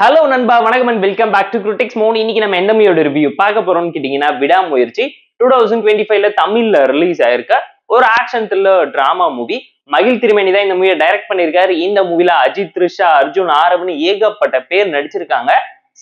Hello நண்பா, வணக்கம் and welcome back to critics மோன். இன்னைக்கு நம்ம என்ன மூவியோட ரிவ்யூ பார்க்க போறோம்னு கேட்டீங்கன்னா, விடாமுயற்சி 2025ல தமிழ்ல ரிலீஸ் ஆயிருக்க ஒரு ஆக்ஷன் த்ரில்லர் டிராமா மூவி. மகிழ் திருமேனி தான் இந்த மூவியை டைரக்ட் பண்ணியிருக்காரு. இந்த மூவில அஜித், த்ரிஷா, அர்ஜுன், ஆரவ்னு ஏகப்பட்ட பேர் நடிச்சிருக்காங்க.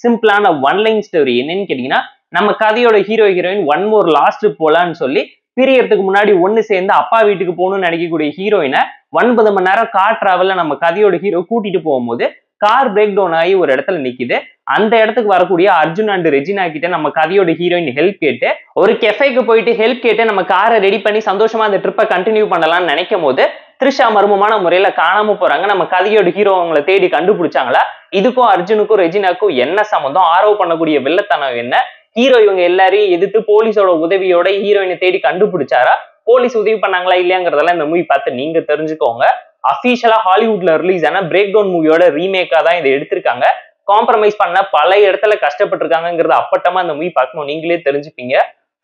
சிம்பிளான ஒன் லைன் ஸ்டோரி. என்னன்னு கேட்டீங்கன்னா, நம்ம கதையோட ஹீரோயின் ஒன் மோர் லாஸ்ட் போலான்னு சொல்லி பிரியறதுக்கு முன்னாடி ஒன்னு சேர்ந்து அப்பா வீட்டுக்கு போகணும்னு நினைக்கக்கூடிய ஹீரோயினை 9 மணி நேரம் கார் டிராவல்ல நம்ம கதையோட ஹீரோ கூட்டிட்டு போகும்போது கார் பிரேக் டவுன் ஆகி ஒரு இடத்துல நிக்குது. அந்த இடத்துக்கு வரக்கூடிய அர்ஜுன் அண்ட் ரெஜினா கிட்ட நம்ம கதையோட ஹீரோயின் ஹெல்ப் கேட்டு ஒரு கெஃபேக்கு போயிட்டு ஹெல்ப் கேட்டு நம்ம காரை ரெடி பண்ணி சந்தோஷமா அந்த ட்ரிப்பை கண்டினியூ பண்ணலாம்னு நினைக்கும் போது த்ரிஷா மர்மமான முறையில காணாம போறாங்க. நம்ம கதையோட ஹீரோ அவங்களை தேடி கண்டுபிடிச்சாங்களா? இதுக்கும் அர்ஜுனுக்கும் ரெஜினாக்கும் என்ன சம்மந்தம்? ஆரவ் பண்ணக்கூடிய வில்லத்தனம் என்ன? ஹீரோ இவங்க எல்லாரையும் எதிர்த்து போலீஸோட உதவியோட ஹீரோயினை தேடி கண்டுபிடிச்சாரா? போலீஸ் உதவி பண்ணாங்களா இல்லையாங்கிறதெல்லாம் இந்த மூவி பார்த்து நீங்க தெரிஞ்சுக்கோங்க. அபிஷியலா ஹாலிவுட்ல ரிலீஸ் ஆன பிரேக் டவுன் மூவியோட ரீமேக்கா தான் இதை எடுத்திருக்காங்க. காம்ப்ரமைஸ் பண்ண பல இடத்துல கஷ்டப்பட்டிருக்காங்கிறது அப்பட்டமா இந்த மூவி பார்க்கணும் நீங்களே தெரிஞ்சுப்பீங்க.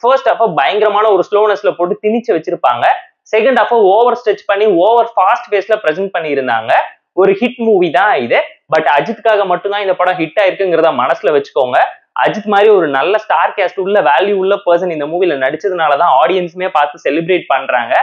ஃபர்ஸ்ட் ஹாஃப் பயங்கரமான ஒரு ஸ்லோனஸ்ல போட்டு திணிச்சு வச்சிருப்பாங்க. செகண்ட் ஹாஃப் ஓவர் ஸ்ட்ரெச் பண்ணி ஓவர் ஃபாஸ்ட் பேஸ்ல பிரசென்ட் பண்ணியிருந்தாங்க. ஒரு ஹிட் மூவி தான் இது. பட் அஜித்துக்காக மட்டும்தான் இந்த படம் ஹிட் ஆயிருக்குங்கிறத மனசுல வச்சுக்கோங்க. அஜித் மாதிரி ஒரு நல்ல ஸ்டார் கேஸ்ட் உள்ள வேல்யூ உள்ள பர்சன் இந்த மூவில நடிச்சதுனாலதான் ஆடியன்ஸுமே பார்த்து செலிப்ரேட் பண்றாங்க.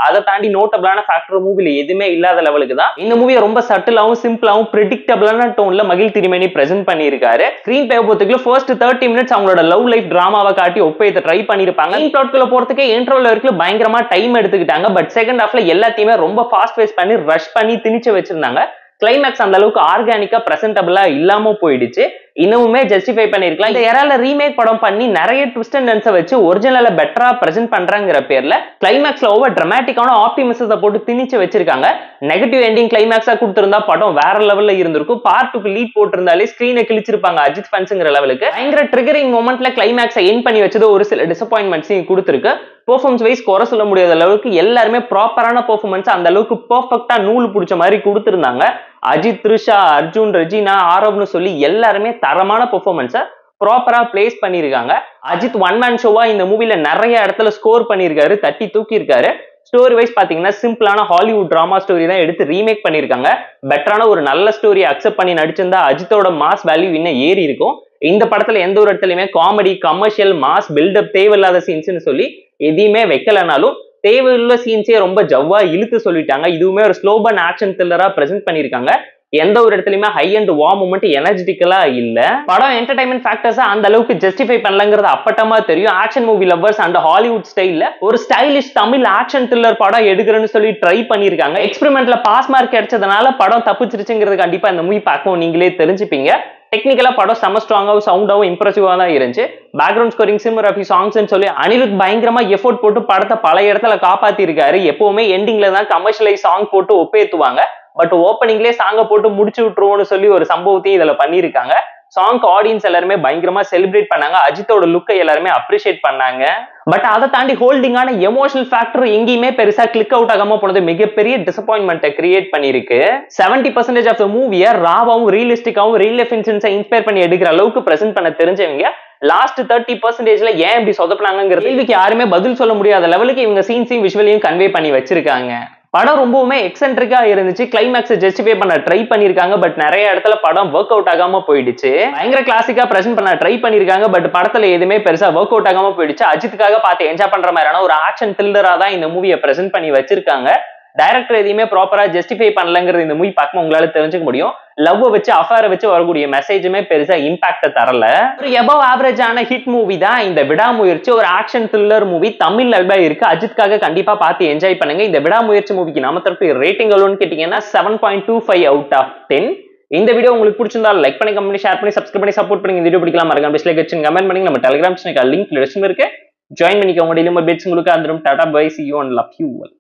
அதை தாண்டி நோட்டபிளான ஃபேக்டர் மூவில எதுவுமே இல்லாத லெவலுக்கு தான் இந்த மூவியை ரொம்ப சட்டிலாவும் சிம்பிளாவும் ப்ரெடிக்டபிளான டோன்ல மகிழ் திருமேனி பிரசென்ட் பண்ணியிருக்காரு. ஸ்கிரீன் பிளே போறதுக்குள்ள ஃபர்ஸ்ட் 30 மினிட்ஸ் அவங்களோட லவ் லைஃப் டிராமாவை காட்டி ஒப்பேத்த ட்ரை பண்ணிருப்பாங்க. மெயின் பிளாட்குள்ள போறதுக்கே இன்ட்ரோல வரைக்கும் பயங்கரமா டைம் எடுத்துக்கிட்டாங்க. பட் செகண்ட் ஹாஃப்ல எல்லாத்தையுமே ரொம்ப ஃபாஸ்ட் பேஸ் பண்ணி ரஷ் பண்ணி திணிச்சு வச்சிருந்தாங்க. கிளைமேக்ஸ் அந்த அளவுக்கு ஆர்கானிக்கா பிரசன்டபிளா இல்லாம போயிடுச்சு. இன்னுமே ஜஸ்டிஃபை பண்ணிருக்கலாம். இந்த ஏரால ரீமேக் படம் பண்ணி நிறைய ட்விஸ்ட் அண்ட் டர்ன்ஸை வச்சு ஒரிஜினலை பெட்டரா பிரசென்ட் பண்றாங்கிற பேர்ல கிளைமேக்ஸ்ல ஓவர் டிராமட்டிக்கான ஆப்டிமிசத்தை போட்டு திணிச்சு வச்சிருக்காங்க. நெகட்டிவ் எண்டிங் கிளைமேக்ஸா கொடுத்திருந்தா படம் வேற லெவல்ல இருந்திருக்கும். பார்ட் 2க்கு லீட் போட்டிருந்தாலே ஸ்கிரீனை கிழிச்சிருப்பாங்க அஜித் ஃபேன்ஸ்ங்கிற லெவலுக்கு. பயங்கர ட்ரிகரிங் மொமெண்ட்ல கிளைமேக்ஸை எண்ட் பண்ணி வச்சது ஒரு சில டிசப்பாயின்மெண்ட்ஸையும் கொடுத்திருக்கு. பெர்ஃபார்மன்ஸ் வைஸ் குறை சொல்ல முடியாத அளவுக்கு எல்லாருமே ப்ராப்பரான பெர்ஃபார்மன்ஸ் அந்த அளவுக்கு பெர்ஃபெக்ட்டா நூல் பிடிச்ச மாதிரி கொடுத்திருந்தாங்க. அஜித், த்ரிஷா, அர்ஜுன், ரெஜினா, ஆரவ்னு சொல்லி எல்லாருமே தரமான பெர்ஃபார்மன்ஸை ப்ராப்பரா பிளேஸ் பண்ணியிருக்காங்க. அஜித் ஒன் மேன் ஷோவா இந்த மூவில நிறைய இடத்துல ஸ்கோர் பண்ணியிருக்காரு, தட்டி தூக்கி இருக்காரு. ஸ்டோரி வைஸ் பாத்தீங்கன்னா சிம்பிளான ஹாலிவுட் டிராமா ஸ்டோரி தான் எடுத்து ரீமேக் பண்ணியிருக்காங்க. பெட்டரான ஒரு நல்ல ஸ்டோரியை அக்செப்ட் பண்ணி நடிச்சிருந்தா அஜித்தோட மாஸ் வேல்யூ இன்னும் ஏறி இருக்கும். இந்த படத்துல எந்த ஒரு இடத்துலயுமே காமெடி, கமர்ஷியல், மாஸ், பில்டப் தேவையில்லாத சீன்ஸ்னு சொல்லி எதையுமே வைக்கலனாலும் தேவையுள்ள சீன்ஸே ரொம்ப ஜவ்வா இழுத்து சொல்லிட்டாங்க. இதுவுமே ஒரு ஸ்லோபன் ஆக்ஷன் த்ரில்லரா பிரசென்ட் பண்ணிருக்காங்க. எந்த ஒரு இடத்துலயுமே ஹை அண்ட் வா மூமெண்ட் எனர்ஜெட்டிக்கலா இல்ல. படம் என்டர்டைன்மெண்ட் ஃபேக்டர்ஸ் அந்த அளவுக்கு ஜஸ்டிஃபை பண்ணலங்கிறது அப்பட்டமா தெரியும். Action movie lovers and Hollywood ஸ்டைல்ல ஒரு ஸ்டைலிஷ் தமிழ் ஆக்ஷன் த்ரில்லர் படம் எடுக்கிறேன்னு சொல்லி ட்ரை பண்ணிருக்காங்க. எக்ஸ்பெரிமெண்ட்ல பாஸ் மார்க் கிடைச்சதுனால படம் தப்பிச்சிருச்சுங்கிறது கண்டிப்பா இந்த மூவி பார்க்கவும் நீங்களே தெரிஞ்சுப்பீங்க. டெக்னிக்கலா படம் செம ஸ்ட்ராங்காவும் சவுண்டாவும் இம்ப்ரெசிவா தான் இருந்துச்சு. பேக்ரவுண்ட் ஸ்கோரிங், சினிமோகிராஃபி, சாங்ஸ் சொல்லி அனிருத் பயங்கரமா எஃபோர்ட் போட்டு படத்தை பல இடத்துல காப்பாத்தி இருக்காரு. எப்பவுமே எண்டிங்ல தான் கமர்ஷியலைஸ் சாங் போட்டு ஒப்பேத்துவாங்க. பட் ஓப்பனிங்லேயே சாங்க போட்டு முடிச்சு விட்டுருவோம்னு சொல்லி ஒரு சம்பவத்தையும் இதுல பண்ணிருக்காங்க. சாங்க்கு ஆடியன்ஸ் எல்லாருமே பயங்கரமா செலிப்ரேட் பண்ணாங்க. அஜித்தோட லுக்கை எல்லாருமே அப்ரிஷியேட் பண்ணாங்க. பட் அதை தாண்டி ஹோல்டிங்கான எமோஷனல் ஃபேக்டர் எங்கேயுமே பெருசா கிளிக் அவுட் ஆகாம போனது மிகப்பெரிய டிசப்பாயின்மெண்ட்டை கிரியேட் பண்ணிருக்கு. 70% ஆஃப் த மூவியை ராவாவும் ரியலிஸ்டிக்காவும் ரியல் லைஃப் இன்சிடென்ட்ஸை இன்ஸ்பயர் பண்ணி எடுக்கிற அளவுக்கு பிரசென்ட் பண்ண தெரிஞ்சவங்க லாஸ்ட் 30%ல ஏன் இப்படி சொதப்பினாங்கிற கேள்விக்கு யாருமே பதில் சொல்ல முடியாத லெவலுக்கு இவங்க சீன்ஸையும் விஷுவலையும் கன்வே பண்ணி வச்சிருக்காங்க. படம் ரொம்பவுமே எக்ஸென்ட்ரிக்கா இருந்துச்சு. கிளைமேக்ஸை ஜஸ்டிஃபை பண்ண ட்ரை பண்ணிருக்காங்க. பட் நிறைய இடத்துல படம் ஒர்க் அவுட் ஆகாம போயிடுச்சு. பயங்கர கிளாசிக்கா பிரசென்ட் பண்ண ட்ரை பண்ணிருக்காங்க. பட் படத்துல எதுவுமே பெருசா ஒர்க் அவுட் ஆகாம போயிடுச்சு. அஜித்துக்காக பார்த்து என்ஜாய் பண்ற மாதிரியான ஒரு ஆக்ஷன் த்ரில்லரா தான் இந்த மூவியை பிரசென்ட் பண்ணி வச்சிருக்காங்க. டைரக்டர் எதையுமே ப்ராப்பரா ஜஸ்டிஃபை பண்ணலங்கிறது இந்த மூவி பார்க்கும் உங்களால தெரிஞ்சுக்க முடியும். லவ் வச்சு அஃபேரை வச்சு வரக்கூடிய மெசேஜுமே பெருசா இம்பாக்ட தரல. ஒரு எபவ் ஆவரேஜான ஹிட் மூவி தான் இந்த விடாமுயற்சி. ஒரு action thriller movie Tamil alpha இருக்கு. அஜித்காக கண்டிப்பா பார்த்து என்ஜாய் பண்ணுங்க. இந்த விடாமுயற்சி மூவிக்கு நம்ம தரப்பு ரேட்டிங் எவ்வளோன்னு கேட்டீங்கன்னா 7.25 அவுட் ஆஃப் 10. இந்த வீடியோ உங்களுக்கு பிடிச்சிருந்தா லைக் பண்ணி, கமெண்ட் பண்ணி, ஷேர் பண்ணி, சப்ஸ்கிரைப் பண்ணி சப்போர்ட் பண்ணி. இந்த வீடியோ பிடிக்கலாம் மறக்காம டிஸ்லைக் வச்சு கமெண்ட் பண்ணி. நம்ம டெலிகிராம் சேனலுக்கு லிங்க் டிஸ்கிரிப்ஷன்ல இருக்கு, ஜாயின் பண்ணிக்கோங்க. டெய்லி அப்டேட்ஸ் உங்களுக்கு வந்துடும். Tata bye, see you and love you all.